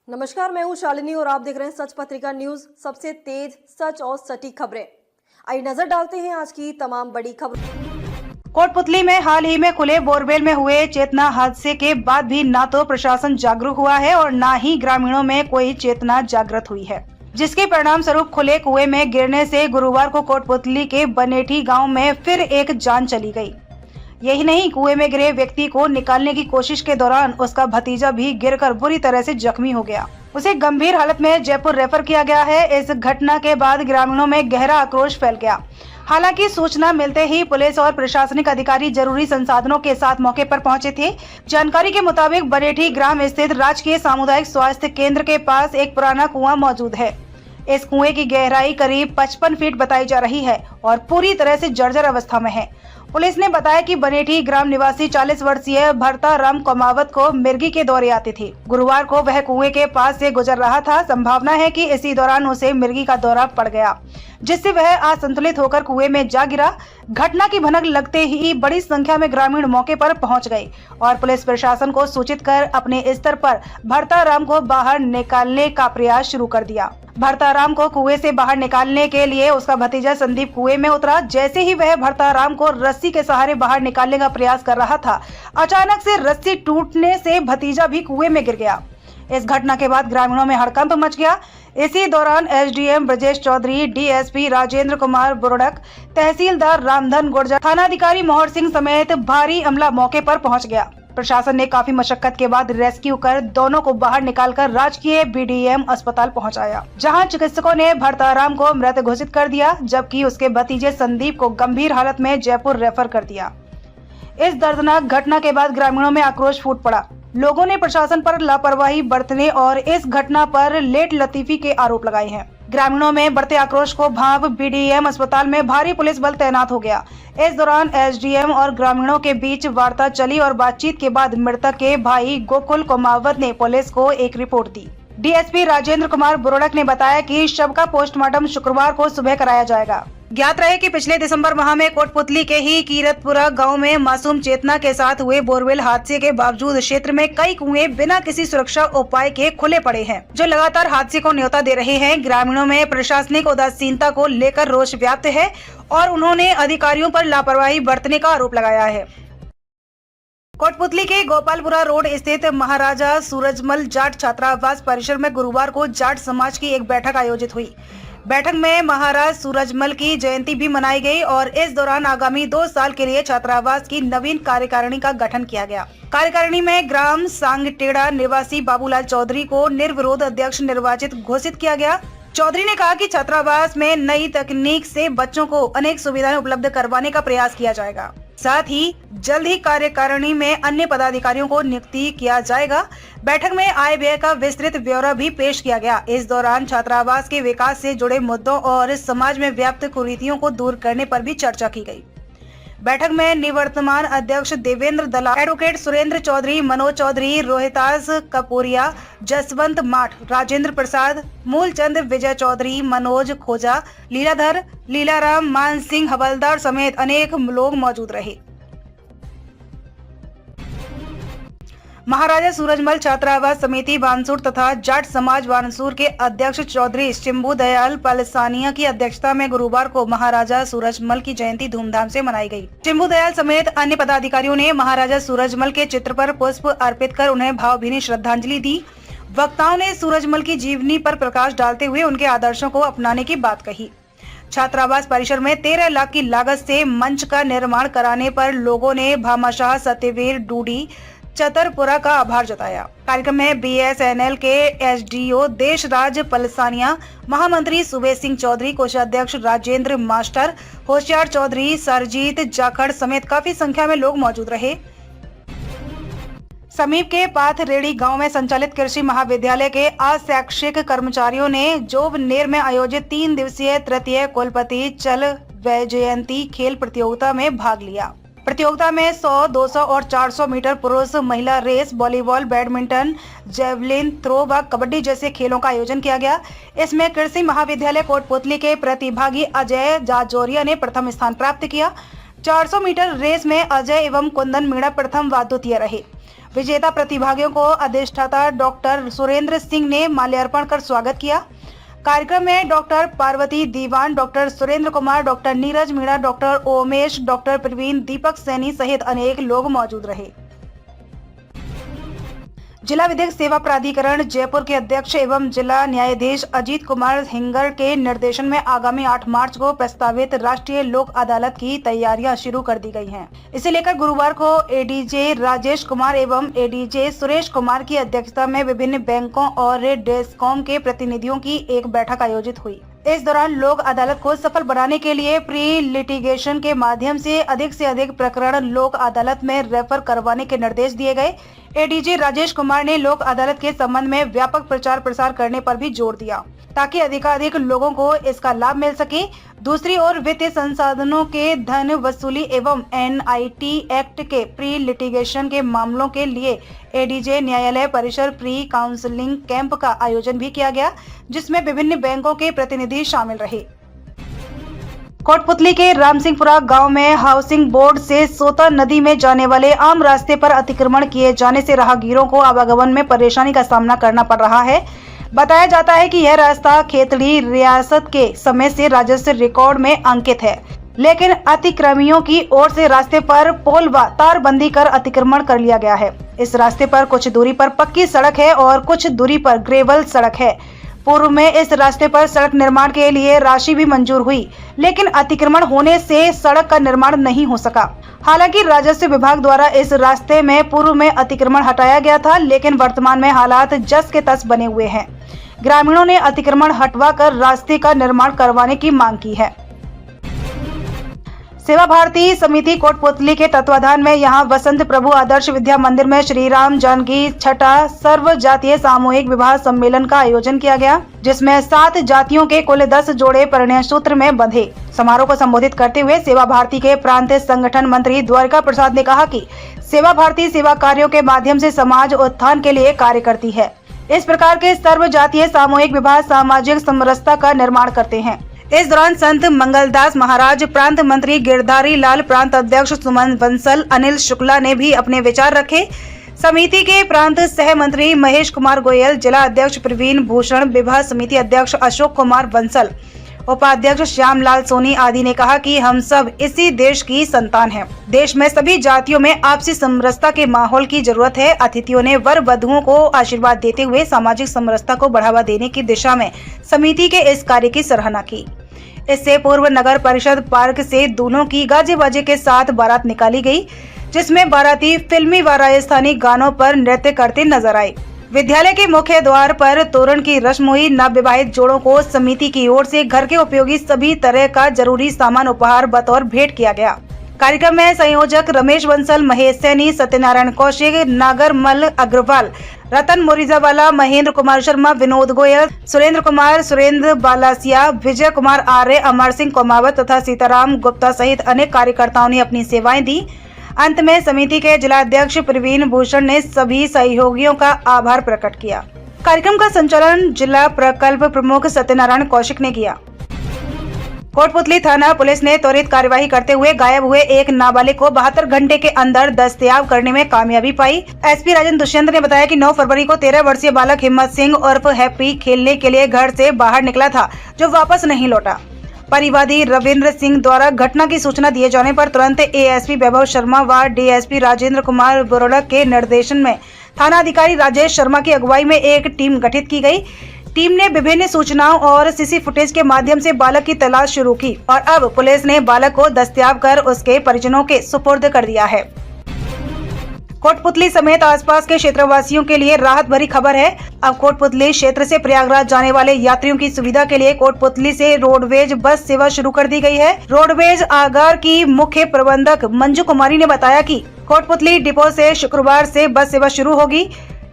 नमस्कार, मैं हूं शालिनी और आप देख रहे हैं सच पत्रिका न्यूज। सबसे तेज, सच और सटीक खबरें। आइए नजर डालते हैं आज की तमाम बड़ी खबरों। कोटपुतली में हाल ही में खुले बोरवेल में हुए चेतना हादसे के बाद भी ना तो प्रशासन जागरूक हुआ है और ना ही ग्रामीणों में कोई चेतना जागृत हुई है, जिसके परिणाम स्वरूप खुले कुएं में गिरने से गुरुवार को कोटपुतली के बनेठी गांव में फिर एक जान चली गई। यही नहीं, कुएं में गिरे व्यक्ति को निकालने की कोशिश के दौरान उसका भतीजा भी गिरकर बुरी तरह से जख्मी हो गया। उसे गंभीर हालत में जयपुर रेफर किया गया है। इस घटना के बाद ग्रामीणों में गहरा आक्रोश फैल गया। हालांकि सूचना मिलते ही पुलिस और प्रशासनिक अधिकारी जरूरी संसाधनों के साथ मौके पर पहुंचे थे। जानकारी के मुताबिक बनेठी ग्राम स्थित राजकीय सामुदायिक स्वास्थ्य केंद्र के पास एक पुराना कुआं मौजूद है। इस कुएं की गहराई करीब 55 फीट बताई जा रही है और पूरी तरह से जर्जर अवस्था में है। पुलिस ने बताया कि बनेठी ग्राम निवासी 40 वर्षीय भरता राम कमावत को मिर्गी के दौरे आते थे। गुरुवार को वह कुएं के पास से गुजर रहा था। संभावना है कि इसी दौरान उसे मिर्गी का दौरा पड़ गया, जिससे वह असंतुलित होकर कुएं में जा गिरा। घटना की भनक लगते ही बड़ी संख्या में ग्रामीण मौके पर पहुंच गए और पुलिस प्रशासन को सूचित कर अपने स्तर पर भरता राम को बाहर निकालने का प्रयास शुरू कर दिया। भरता राम को कुएं से बाहर निकालने के लिए उसका भतीजा संदीप कुएं में उतरा। जैसे ही वह भरता राम को रस्सी के सहारे बाहर निकालने का प्रयास कर रहा था, अचानक से रस्सी टूटने से भतीजा भी कुएं में गिर गया। इस घटना के बाद ग्रामीणों में हड़कंप मच गया। इसी दौरान एसडीएम ब्रजेश चौधरी, डीएसपी राजेंद्र कुमार बुरड़क, तहसीलदार रामधन गुर्जर, थानाधिकारी मोहर सिंह समेत भारी अमला मौके पर पहुंच गया। प्रशासन ने काफी मशक्कत के बाद रेस्क्यू कर दोनों को बाहर निकालकर राजकीय बीडीएम अस्पताल पहुंचाया, जहां चिकित्सकों ने भरताराम को मृत घोषित कर दिया, जबकि उसके भतीजे संदीप को गंभीर हालत में जयपुर रेफर कर दिया। इस दर्दनाक घटना के बाद ग्रामीणों में आक्रोश फूट पड़ा। लोगों ने प्रशासन पर लापरवाही बरतने और इस घटना पर लेट लतीफी के आरोप लगाए हैं। ग्रामीणों में बढ़ते आक्रोश को भांप बीडीएम अस्पताल में भारी पुलिस बल तैनात हो गया। इस दौरान एसडीएम और ग्रामीणों के बीच वार्ता चली और बातचीत के बाद मृतक के भाई गोकुल कुमावत ने पुलिस को एक रिपोर्ट दी। डीएसपी राजेंद्र कुमार बुरड़क ने बताया कि शव का पोस्टमार्टम शुक्रवार को सुबह कराया जाएगा। ज्ञात रहे कि पिछले दिसंबर माह में कोटपुतली के ही कीरतपुरा गांव में मासूम चेतना के साथ हुए बोरवेल हादसे के बावजूद क्षेत्र में कई कुएं बिना किसी सुरक्षा उपाय के खुले पड़े हैं, जो लगातार हादसे को न्योता दे रहे हैं। ग्रामीणों में प्रशासनिक उदासीनता को लेकर रोष व्याप्त है और उन्होंने अधिकारियों पर लापरवाही बरतने का आरोप लगाया है। कोटपुतली के गोपालपुरा रोड स्थित महाराजा सूरजमल जाट छात्रावास परिसर में गुरुवार को जाट समाज की एक बैठक आयोजित हुई। बैठक में महाराज सूरजमल की जयंती भी मनाई गई और इस दौरान आगामी 2 साल के लिए छात्रावास की नवीन कार्यकारिणी का गठन किया गया। कार्यकारिणी में ग्राम सांगटेड़ा निवासी बाबूलाल चौधरी को निर्विरोध अध्यक्ष निर्वाचित घोषित किया गया। चौधरी ने कहा कि छात्रावास में नई तकनीक से बच्चों को अनेक सुविधाएं उपलब्ध करवाने का प्रयास किया जाएगा। साथ ही जल्द ही कार्यकारिणी में अन्य पदाधिकारियों को नियुक्ति किया जाएगा। बैठक में आय व्यय का विस्तृत ब्यौरा भी पेश किया गया। इस दौरान छात्रावास के विकास से जुड़े मुद्दों और समाज में व्याप्त कुरीतियों को दूर करने पर भी चर्चा की गई। बैठक में निवर्तमान अध्यक्ष देवेंद्र दलाल, एडवोकेट सुरेंद्र चौधरी, मनोज चौधरी, रोहितास कपूरिया, जसवंत माठ, राजेंद्र प्रसाद, मूलचंद, विजय चौधरी, मनोज खोजा, लीलाधर, लीलाराम, मान सिंह हवलदार समेत अनेक लोग मौजूद रहे। महाराजा सूरजमल छात्रावास समिति बानसूर तथा जाट समाज बानसूर के अध्यक्ष चौधरी शंभू दयाल पलसानिया की अध्यक्षता में गुरुवार को महाराजा सूरजमल की जयंती धूमधाम से मनाई गई। शंभू दयाल समेत अन्य पदाधिकारियों ने महाराजा सूरजमल के चित्र पर पुष्प अर्पित कर उन्हें भावभीनी श्रद्धांजलि दी। वक्ताओं ने सूरजमल की जीवनी पर प्रकाश डालते हुए उनके आदर्शों को अपनाने की बात कही। छात्रावास परिसर में 13 लाख की लागत से मंच का निर्माण कराने पर लोगों ने भामाशाह सत्यवीर डूडी चतरपुरा का आभार जताया। कार्यक्रम में बीएसएनएल के एसडीओ देशराज पलसानिया, महामंत्री सुबे सिंह चौधरी, कोषाध्यक्ष राजेंद्र मास्टर, होशियार चौधरी, सरजीत जाखड़ समेत काफी संख्या में लोग मौजूद रहे। समीप के पाथरेड़ी गांव में संचालित कृषि महाविद्यालय के अशैक्षिक कर्मचारियों ने जोबनेर में आयोजित 3 दिवसीय तृतीय कुलपति चल वैजयंती खेल प्रतियोगिता में भाग लिया। प्रतियोगिता में 100, 200 और 400 मीटर पुरुष महिला race, volleyball, badminton, javelin throw व कबड्डी जैसे खेलों का आयोजन किया गया। इसमें कृषि महाविद्यालय कोटपुतली के प्रतिभागी अजय जाजोरिया ने प्रथम स्थान प्राप्त किया। 400 मीटर रेस में अजय एवं कुंदन मीणा प्रथम व द्वितीय रहे। विजेता प्रतिभागियों को अधिष्ठाता डॉक्टर सुरेंद्र सिंह ने माल्यार्पण कर स्वागत किया। कार्यक्रम में doctor Parvati Diwan, doctor Surendra Kumar, doctor Neeraj Meena, doctor Omesh, doctor Praveen, Deepak Saini सहित अनेक लोग मौजूद रहे। जिला विधिक सेवा प्राधिकरण जयपुर के अध्यक्ष एवं जिला न्यायाधीश अजीत कुमार हिंगर के निर्देशन में आगामी 8 मार्च को प्रस्तावित राष्ट्रीय लोक अदालत की तैयारियां शुरू कर दी गई हैं। इसे लेकर गुरुवार को एडीजे राजेश कुमार एवं एडीजे सुरेश कुमार की अध्यक्षता में विभिन्न बैंकों और डेस्कॉम के प्रतिनिधियों की एक बैठक आयोजित हुई। इस दौरान लोक अदालत को सफल बनाने के लिए प्री लिटिगेशन के माध्यम से अधिक प्रकरण लोक अदालत में रेफर करवाने के निर्देश दिए गए। एडीजे राजेश कुमार ने लोक अदालत के संबंध में व्यापक प्रचार प्रसार करने पर भी जोर दिया ताकि अधिकाधिक लोगों को इसका लाभ मिल सके। दूसरी ओर वित्तीय संसाधनों के धन वसूली एवं एनआईटी एक्ट के प्री लिटिगेशन के मामलों के लिए एडीजे न्यायालय परिसर प्री काउंसलिंग कैंप का आयोजन भी किया गया, जिसमें विभिन्न बैंकों के प्रतिनिधि शामिल रहे। कोटपुतली के रामसिंहपुरा गांव में हाउसिंग बोर्ड से सोता नदी में जाने वाले आम रास्ते पर अतिक्रमण किए जाने से राहगीरों को आवागमन में परेशानी का सामना करना पड़ रहा है। बताया जाता है कि यह रास्ता खेतड़ी रियासत के समय से राजस्व रिकॉर्ड में अंकित है, लेकिन अतिक्रमियों की ओर से रास्ते पर पोल व तारबंदी कर अतिक्रमण कर लिया गया है। इस रास्ते पर कुछ दूरी पर पक्की सड़क है और कुछ दूरी पर ग्रेवल सड़क है। पूर्व में इस रास्ते पर सड़क निर्माण के लिए राशि भी मंजूर हुई, लेकिन अतिक्रमण होने से सड़क का निर्माण नहीं हो सका। हालांकि राजस्व विभाग द्वारा इस रास्ते में पूर्व में अतिक्रमण हटाया गया था, लेकिन वर्तमान में हालात जस के तस बने हुए हैं। ग्रामीणों ने अतिक्रमण हटवाकर रास्ते का निर्माण करवाने की मांग की है। सेवा भारती समिति कोटपुतली के तत्वाधान में यहां वसंत प्रभु आदर्श विद्या मंदिर में श्री राम जानकी छठा सर्व जातीय सामूहिक विवाह सम्मेलन का आयोजन किया गया, जिसमें 7 जातियों के कुल 10 जोड़े परिणय सूत्र में बंधे। समारोह को संबोधित करते हुए सेवा भारती के प्रांत संगठन मंत्री द्वारिका प्रसाद ने कहा कि सेवा भारती सेवा कार्यों के माध्यम से समाज उत्थान के लिए कार्य करती है। इस प्रकार के सर्व जातीय सामूहिक विवाह सामाजिक समरसता का निर्माण करते हैं। इस दौरान संत मंगलदास महाराज, प्रांत मंत्री गिरधारी लाल, प्रांत अध्यक्ष सुमन बंसल, अनिल शुक्ला ने भी अपने विचार रखे। समिति के प्रांत सह मंत्री महेश कुमार गोयल, जिला अध्यक्ष प्रवीण भूषण, विवाह समिति अध्यक्ष अशोक कुमार बंसल, उपाध्यक्ष श्यामलाल सोनी आदि ने कहा कि हम सब इसी देश की संतान हैं। देश में सभी जातियों में आपसी समरसता के माहौल की जरूरत है। अतिथियों ने वर वधुओं को आशीर्वाद देते हुए सामाजिक समरसता को बढ़ावा देने की दिशा में समिति के इस कार्य की सराहना की। इससे पूर्व नगर परिषद पार्क से दूल्हों की गाजे बाजे के साथ बारात निकाली गई, जिसमें बाराती फिल्मी व राजस्थानी गानों पर नृत्य करते नजर आए। विद्यालय के मुख्य द्वार पर तोरण की रस्म हुई। नवविवाहित जोड़ों को समिति की ओर से घर के उपयोगी सभी तरह का जरूरी सामान उपहार बतौर भेंट किया गया। कार्यक्रम में संयोजक रमेश बंसल, महेश सैनी, सत्यनारायण कौशिक, नागरमल अग्रवाल, रतन मोरिजावाला, महेंद्र कुमार शर्मा, विनोद गोयल, सुरेंद्र कुमार, सुरेंद्र बालासिया, विजय कुमार आर्य, अमर सिंह कोमावत तथा सीताराम गुप्ता सहित अनेक कार्यकर्ताओं ने अपनी सेवाएं दी। अंत में समिति के जिला अध्यक्ष प्रवीण भूषण ने सभी सहयोगियों का आभार प्रकट किया। कार्यक्रम का संचालन जिला प्रकल्प प्रमुख सत्यनारायण कौशिक ने किया। कोटपुतली थाना पुलिस ने त्वरित कार्यवाही करते हुए गायब हुए एक नाबालिग को 72 घंटे के अंदर दस्तयाब करने में कामयाबी पाई। एसपी राजन दुष्यंत ने बताया कि 9 फरवरी को 13 वर्षीय बालक हिम्मत सिंह उर्फ हैप्पी खेलने के लिए घर से बाहर निकला था, जो वापस नहीं लौटा। परिवादी रविंद्र सिंह द्वारा घटना की सूचना दिए जाने पर तुरंत एएसपी वैभव शर्मा व डीएसपी राजेंद्र कुमार बुरड़क के निर्देशन में थाना अधिकारी राजेश शर्मा की अगुवाई में एक टीम गठित की गई। टीम ने विभिन्न सूचनाओं और सीसी फुटेज के माध्यम से बालक की तलाश शुरू की और अब पुलिस ने बालक को दस्तयाब कर उसके परिजनों के सुपुर्द कर दिया है। कोटपुतली समेत आसपास के क्षेत्रवासियों के लिए राहत भरी खबर है। अब कोटपुतली क्षेत्र से प्रयागराज जाने वाले यात्रियों की सुविधा के लिए कोटपुतली से रोडवेज बस सेवा शुरू कर दी गई है। रोडवेज आगार की मुख्य प्रबंधक मंजू कुमारी ने बताया कि कोटपुतली डिपो से शुक्रवार से बस सेवा शुरू होगी।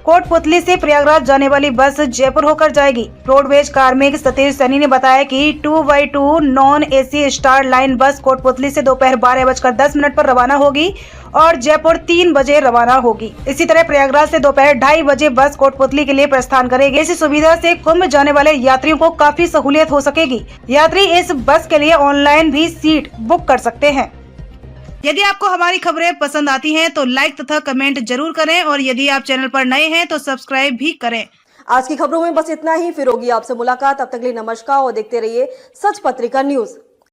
कोटपुतली से प्रयागराज जाने वाली बस जयपुर होकर जाएगी। रोडवेज कार्मिक सतीश सैनी ने बताया कि 2x2 non AC star line बस कोटपुतली से दोपहर 12:10 पर रवाना होगी और जयपुर 3 बजे रवाना होगी। इसी तरह प्रयागराज से दोपहर 2:30 बजे बस कोटपुतली के लिए प्रस्थान करेगी। इस सुविधा से कुंभ जाने वाले यात्रियों को काफी सहूलियत हो सकेगी। यात्री इस बस के लिए ऑनलाइन भी सीट बुक कर सकते हैं। यदि आपको हमारी खबरें पसंद आती हैं तो लाइक तथा कमेंट जरूर करें और यदि आप चैनल पर नए हैं तो सब्सक्राइब भी करें। आज की खबरों में बस इतना ही, फिर होगी आपसे मुलाकात। तब तक के लिए नमस्कार और देखते रहिए सच पत्रिका न्यूज।